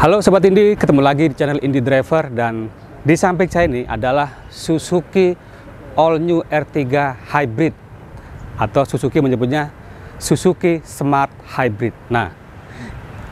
Halo Sobat Indi, ketemu lagi di channel Indi Driver, dan di samping saya ini adalah Suzuki All New R3 Hybrid, atau Suzuki menyebutnya Suzuki Smart Hybrid. Nah,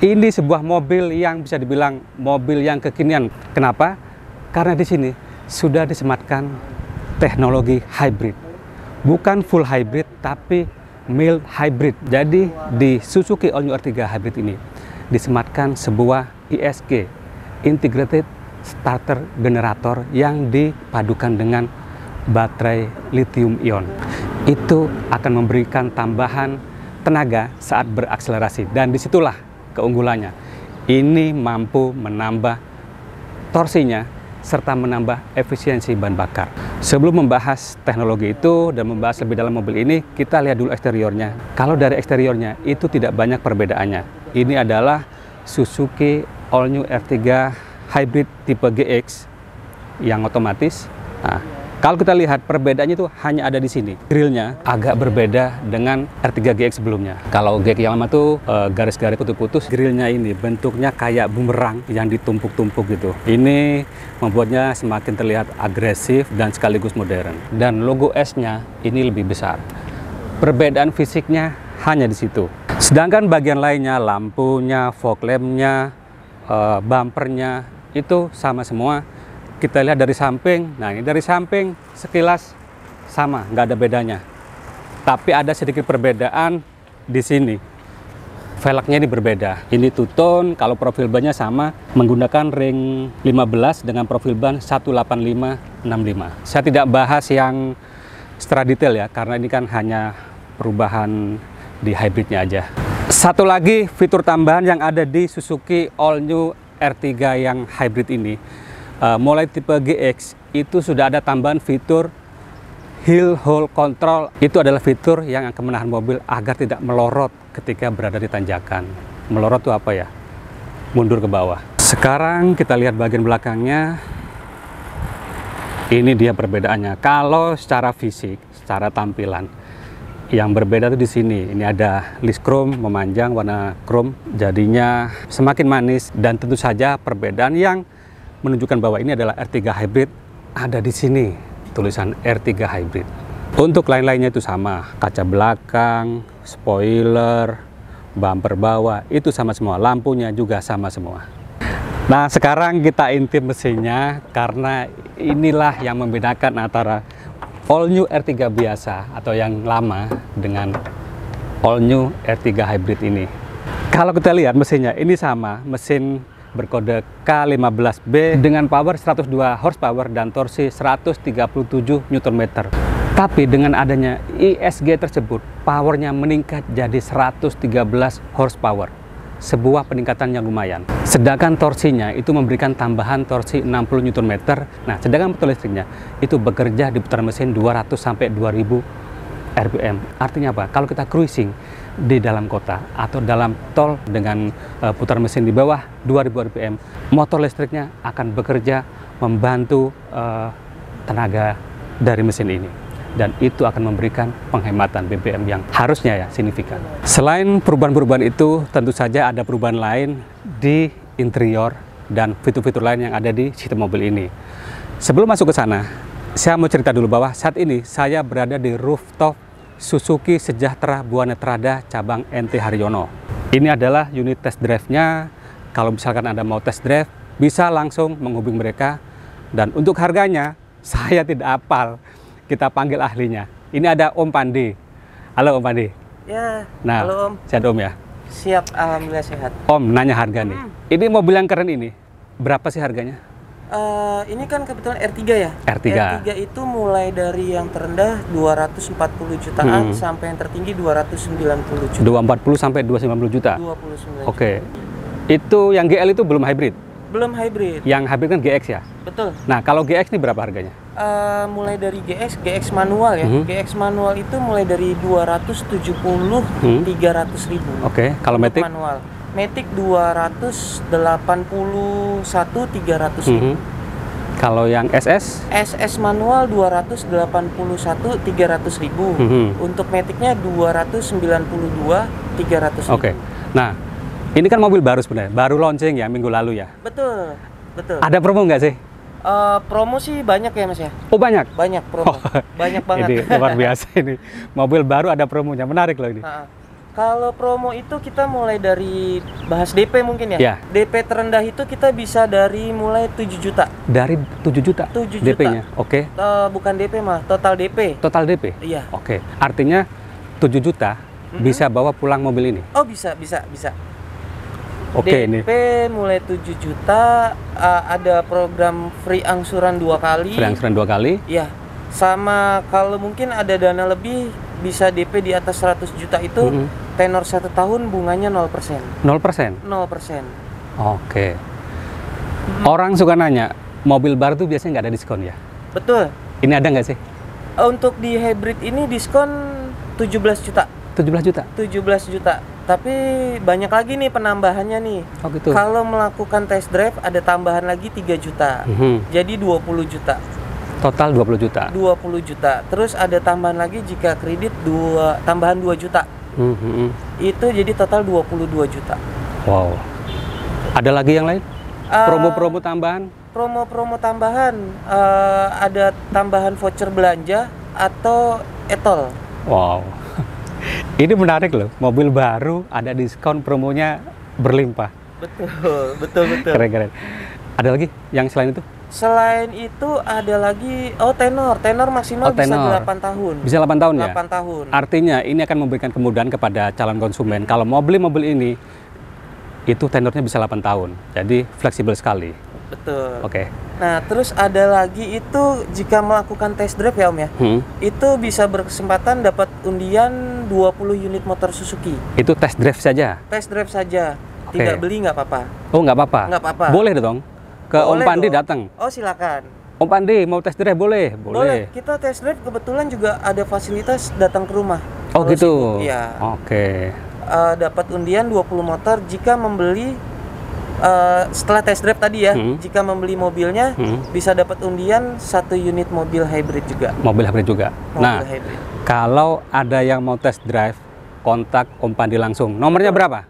ini sebuah mobil yang bisa dibilang mobil yang kekinian. Kenapa? Karena di sini sudah disematkan teknologi hybrid. Bukan full hybrid, tapi mild hybrid. Jadi di Suzuki All New R3 Hybrid ini disematkan sebuah ISG, Integrated Starter Generator, yang dipadukan dengan baterai lithium ion. Itu akan memberikan tambahan tenaga saat berakselerasi, dan disitulah keunggulannya. Ini mampu menambah torsinya serta menambah efisiensi bahan bakar. Sebelum membahas teknologi itu dan membahas lebih dalam mobil ini, kita lihat dulu eksteriornya. Kalau dari eksteriornya itu tidak banyak perbedaannya. Ini adalah Suzuki All New R3 Hybrid tipe GX yang otomatis. Nah, kalau kita lihat perbedaannya itu hanya ada di sini. Grillnya agak berbeda dengan R3 GX sebelumnya. Kalau GX yang lama tuh garis-garis putus-putus, grillnya ini bentuknya kayak bumerang yang ditumpuk-tumpuk gitu. Ini membuatnya semakin terlihat agresif dan sekaligus modern. Dan logo S-nya ini lebih besar. Perbedaan fisiknya hanya di situ. Sedangkan bagian lainnya, lampunya, fog lamp-nya, bumpernya, itu sama semua. Kita lihat dari samping. Nah, ini dari samping sekilas sama, nggak ada bedanya. Tapi ada sedikit perbedaan di sini. Velgnya ini berbeda. Ini two-tone, kalau profil bannya sama, menggunakan ring 15 dengan profil ban 185/65. Saya tidak bahas yang secara detail ya, karena ini kan hanya perubahan di hybridnya aja. Satu lagi fitur tambahan yang ada di Suzuki All New R3 yang hybrid ini, mulai tipe GX itu sudah ada tambahan fitur hill hold control. Itu adalah fitur yang akan menahan mobil agar tidak melorot ketika berada di tanjakan. Melorot itu apa ya? Mundur ke bawah. Sekarang kita lihat bagian belakangnya. Ini dia perbedaannya. Kalau secara fisik, secara tampilan, yang berbeda tuh di sini. Ini ada list chrome memanjang warna chrome, jadinya semakin manis. Dan tentu saja perbedaan yang menunjukkan bahwa ini adalah R3 Hybrid ada di sini, tulisan R3 Hybrid. Untuk lain-lainnya itu sama, kaca belakang, spoiler, bumper bawah itu sama semua, lampunya juga sama semua. Nah, sekarang kita intip mesinnya, karena inilah yang membedakan antara All New R3 biasa atau yang lama dengan All New R3 Hybrid ini. Kalau kita lihat mesinnya ini sama, mesin berkode K15B dengan power 102 horsepower dan torsi 137 Nm. Tapi dengan adanya ISG tersebut, powernya meningkat jadi 113 horsepower. Sebuah peningkatan yang lumayan. Sedangkan torsinya itu memberikan tambahan torsi 60 Nm. Nah, sedangkan motor listriknya itu bekerja di putaran mesin 200 sampai 2000 RPM. Artinya apa? Kalau kita cruising di dalam kota atau dalam tol dengan putaran mesin di bawah 2000 RPM, motor listriknya akan bekerja membantu tenaga dari mesin ini. Dan itu akan memberikan penghematan BBM yang harusnya ya signifikan. Selain perubahan-perubahan itu, tentu saja ada perubahan lain di interior dan fitur-fitur lain yang ada di sistem mobil ini. Sebelum masuk ke sana, saya mau cerita dulu bahwa saat ini saya berada di rooftop Suzuki Sejahtera Buana Trada cabang NT Haryono. Ini adalah unit test drive-nya. Kalau misalkan Anda mau test drive, bisa langsung menghubungi mereka. Dan untuk harganya, saya tidak hafal. Kita panggil ahlinya. Ini ada Om Pandi. Halo Om Pandi. Ya, nah, halo Om. Sehat Om ya? Siap, alhamdulillah sehat. Om, nanya harga nih. Ini mobil yang keren ini, berapa sih harganya? Ini kan kebetulan R3 ya? R3. R3 itu mulai dari yang terendah 240 jutaan sampai yang tertinggi 290 juta. 240 sampai 290 juta? 29 Oke. Itu yang GL itu belum hybrid? Belum hybrid. Yang hybrid kan GX ya? Betul. Nah, kalau GX ini berapa harganya? Mulai dari GX manual ya. GX manual itu mulai dari 270 300 ribu. Oke, kalau Matic? Manual. Matic 281 300 ribu. Kalau yang SS? SS manual 281 300 ribu. Mm-hmm. Untuk Maticnya 292 300 ribu. Oke. Nah, Ini kan mobil baru sebenarnya, baru launching ya minggu lalu ya. Betul, betul. Ada promo nggak sih? Promo sih banyak ya Mas ya. Oh banyak? Banyak promo, banyak banget. Ini luar biasa ini. Mobil baru ada promonya, menarik loh ini. Kalau promo itu kita mulai dari bahas DP mungkin ya? Ya. DP terendah itu kita bisa dari mulai 7 juta. Dari 7 juta? 7 juta. DP-nya, oke. Bukan DP mah, total DP. Total DP? Iya. Oke, artinya 7 juta bisa bawa pulang mobil ini? Oh bisa. Oke, DP ini mulai 7 juta, ada program free angsuran 2 kali. Free angsuran 2 kali? Iya. Sama kalau mungkin ada dana lebih, bisa DP di atas 100 juta itu, tenor 1 tahun bunganya 0%. 0%? 0%. Oke. Orang suka nanya, mobil baru tuh biasanya nggak ada diskon ya? Betul. Ini ada nggak sih? Untuk di hybrid ini diskon 17 juta. 17 juta? 17 juta. Tapi banyak lagi nih penambahannya nih. Oh gitu. Kalau melakukan test drive ada tambahan lagi 3 juta. Jadi 20 juta. Total 20 juta? 20 juta. Terus ada tambahan lagi jika kredit tambahan 2 juta. Itu jadi total 22 juta. Wow. Ada lagi yang lain? Promo-promo tambahan? Promo-promo tambahan, ada tambahan voucher belanja atau etol. Wow. Ini menarik loh, mobil baru ada diskon, promonya berlimpah. Betul. Keren. Ada lagi yang selain itu? Selain itu ada lagi, tenor maksimal bisa 8 tahun. Bisa 8 tahun ya? 8 tahun. Artinya ini akan memberikan kemudahan kepada calon konsumen. Kalau mobil ini, itu tenornya bisa 8 tahun. Jadi fleksibel sekali. Betul. Oke. Nah, terus ada lagi itu jika melakukan test drive ya Om ya, itu bisa berkesempatan dapat undian 20 unit motor Suzuki. Itu test drive saja? Test drive saja. Tidak beli nggak apa-apa. Oh nggak apa-apa? Nggak apa-apa. Boleh dong? Ke Om Pandi datang? Oh silakan. Om Pandi mau test drive boleh? Boleh. Kita test drive kebetulan juga ada fasilitas datang ke rumah. Oh gitu? Iya. Oke. Dapat undian 20 motor jika membeli setelah test drive tadi ya, jika membeli mobilnya bisa dapat undian 1 unit mobil hybrid juga. Mobil hybrid juga. Hybrid. Kalau ada yang mau test drive, kontak Om Pandi langsung. Nomornya berapa?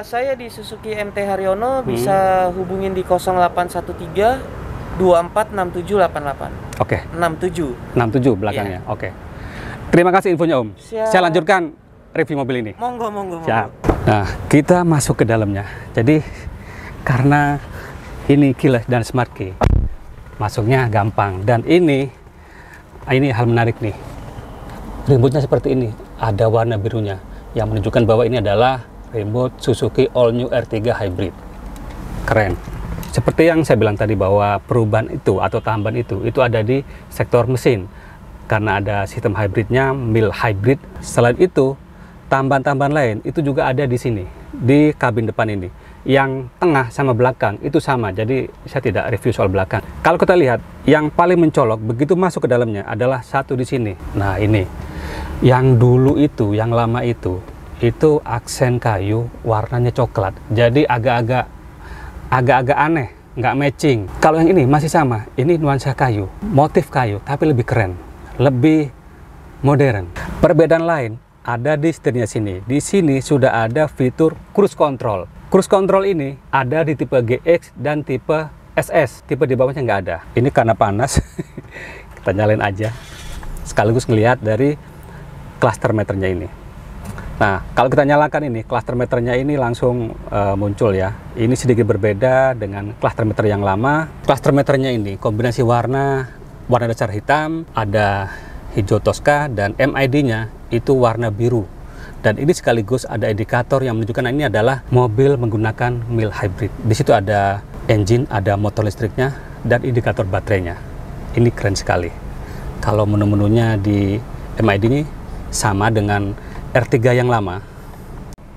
Saya di Suzuki MT Haryono bisa hubungin di 0813 246788. Oke. 67 belakangnya. Yeah. Oke. Terima kasih infonya Om. Siap. Saya lanjutkan review mobil ini. Monggo. Siap. Nah, kita masuk ke dalamnya. Jadi karena ini keyless dan smart key, masuknya gampang. Dan ini hal menarik nih. Remote-nya seperti ini, ada warna birunya yang menunjukkan bahwa ini adalah remote Suzuki All New R3 Hybrid. Keren. Seperti yang saya bilang tadi bahwa perubahan itu atau tambahan itu ada di sektor mesin. Karena ada sistem hybridnya, mild hybrid. Selain itu, tambahan-tambahan lain itu juga ada di sini, di kabin depan ini. Yang tengah sama belakang itu sama, jadi saya tidak review soal belakang. Kalau kita lihat, yang paling mencolok begitu masuk ke dalamnya adalah satu di sini. Nah ini, yang dulu itu, yang lama itu aksen kayu, warnanya coklat. Jadi agak-agak aneh, nggak matching. Kalau yang ini masih sama, ini nuansa kayu, motif kayu, tapi lebih keren, lebih modern. Perbedaan lain ada di setirnya sini. Di sini sudah ada fitur cruise control. Cruise control ini ada di tipe GX dan tipe SS. Tipe di bawahnya nggak ada. Ini karena panas, kita nyalain aja. Sekaligus ngelihat dari cluster meternya ini. Nah, kalau kita nyalakan ini, cluster meternya ini langsung muncul ya. Ini sedikit berbeda dengan cluster meter yang lama. Cluster meternya ini kombinasi warna dasar hitam, ada hijau Tosca, dan MID-nya itu warna biru. Dan ini sekaligus ada indikator yang menunjukkan ini adalah mobil menggunakan mild hybrid. Di situ ada engine, ada motor listriknya, dan indikator baterainya. Ini keren sekali. Kalau menu-menunya di MID ini sama dengan R3 yang lama.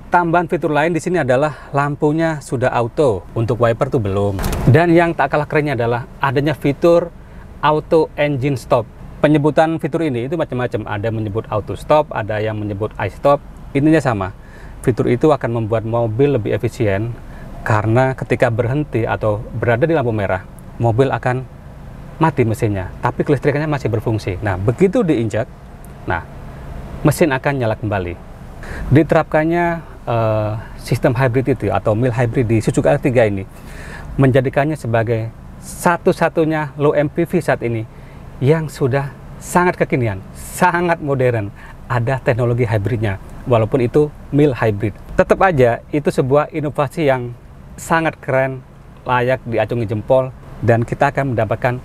Tambahan fitur lain di sini adalah lampunya sudah auto, untuk wiper tuh belum. Dan yang tak kalah kerennya adalah adanya fitur auto engine stop. Penyebutan fitur ini itu macam-macam. Ada menyebut auto stop, ada yang menyebut i-stop. Intinya sama. Fitur itu akan membuat mobil lebih efisien karena ketika berhenti atau berada di lampu merah, mobil akan mati mesinnya, tapi kelistrikannya masih berfungsi. Nah, begitu diinjak, mesin akan nyala kembali. Diterapkannya sistem hybrid itu atau mild hybrid di Suzuki R3 ini menjadikannya sebagai satu-satunya low MPV saat ini yang sudah sangat kekinian, sangat modern, ada teknologi hybridnya, walaupun itu mild hybrid. Tetap aja itu sebuah inovasi yang sangat keren, layak diacungi jempol, dan kita akan mendapatkan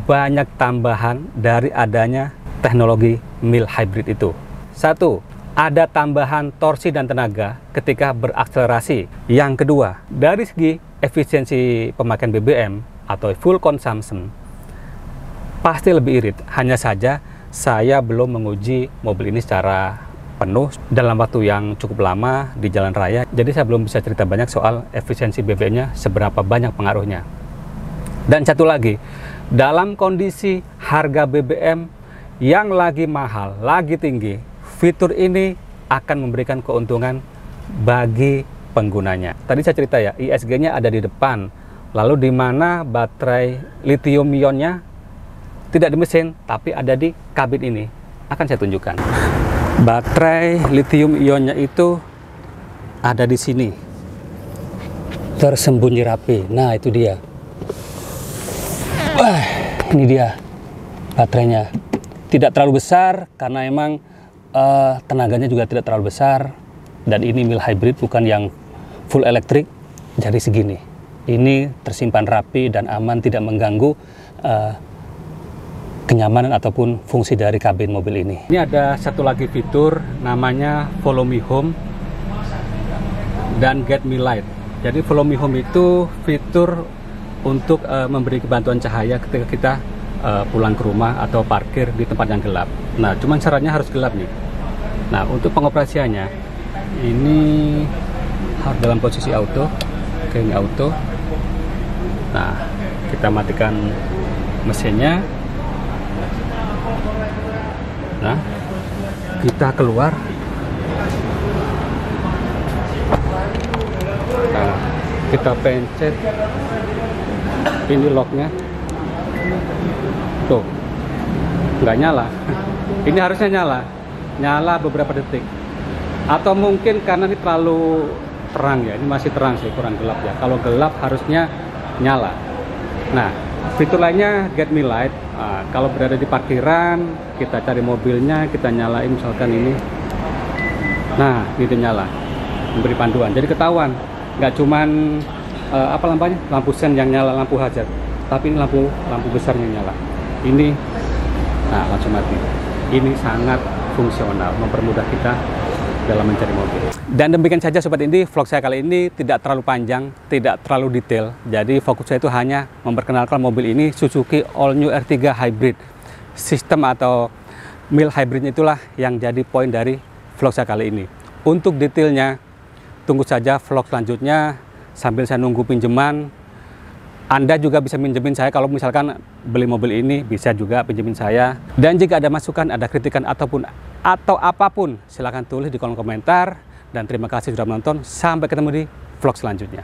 banyak tambahan dari adanya teknologi mild hybrid itu. Satu, ada tambahan torsi dan tenaga ketika berakselerasi. Yang kedua, dari segi efisiensi pemakaian BBM atau fuel consumption, pasti lebih irit. Hanya saja saya belum menguji mobil ini secara penuh dalam waktu yang cukup lama di jalan raya. Jadi saya belum bisa cerita banyak soal efisiensi BBM-nya, seberapa banyak pengaruhnya. Dan satu lagi, dalam kondisi harga BBM yang lagi mahal, lagi tinggi, fitur ini akan memberikan keuntungan bagi penggunanya. Tadi saya cerita ya, ISG-nya ada di depan, lalu di mana baterai lithium ionnya tidak di mesin, tapi ada di kabin ini. Akan saya tunjukkan. Baterai lithium ionnya itu ada di sini, tersembunyi rapi. Nah, itu dia. Wah, ini dia baterainya. Tidak terlalu besar karena emang tenaganya juga tidak terlalu besar, dan ini mild hybrid, bukan yang full elektrik. Jadi segini, ini tersimpan rapi dan aman, tidak mengganggu kenyamanan ataupun fungsi dari kabin mobil ini. Ini ada satu lagi fitur namanya Follow Me Home dan Get Me Light. Jadi Follow Me Home itu fitur untuk memberi bantuan cahaya ketika kita pulang ke rumah atau parkir di tempat yang gelap. Nah, cuman syaratnya harus gelap nih. Nah, untuk pengoperasiannya ini harus dalam posisi auto. Oke, ini auto. Nah, kita matikan mesinnya. Nah, kita keluar. Nah, kita pencet ini locknya. Tuh, nggak nyala. Ini harusnya nyala beberapa detik, atau mungkin karena ini terlalu terang ya, ini masih terang sih, kurang gelap ya. Kalau gelap harusnya nyala. Nah, fitur lainnya Get Me Light. Kalau berada di parkiran, kita cari mobilnya, kita nyalain misalkan ini. Nah, itu nyala, memberi panduan. Jadi ketahuan, nggak cuman apa lampanya, lampu sen yang nyala, lampu hajat, tapi ini lampu besarnya nyala. Ini, nah langsung mati. Ini sangat fungsional, mempermudah kita dalam mencari mobil. Dan demikian saja Sobat Indi, vlog saya kali ini tidak terlalu panjang, tidak terlalu detail. Jadi fokus saya itu hanya memperkenalkan mobil ini, Suzuki All New R3 Hybrid. Sistem atau mild hybridnya itulah yang jadi poin dari vlog saya kali ini. Untuk detailnya, tunggu saja vlog selanjutnya sambil saya nunggu pinjaman. Anda juga bisa pinjemin saya kalau misalkan beli mobil ini, bisa juga pinjemin saya. Dan jika ada masukan, ada kritikan atau apapun, silahkan tulis di kolom komentar. Dan terima kasih sudah menonton. Sampai ketemu di vlog selanjutnya.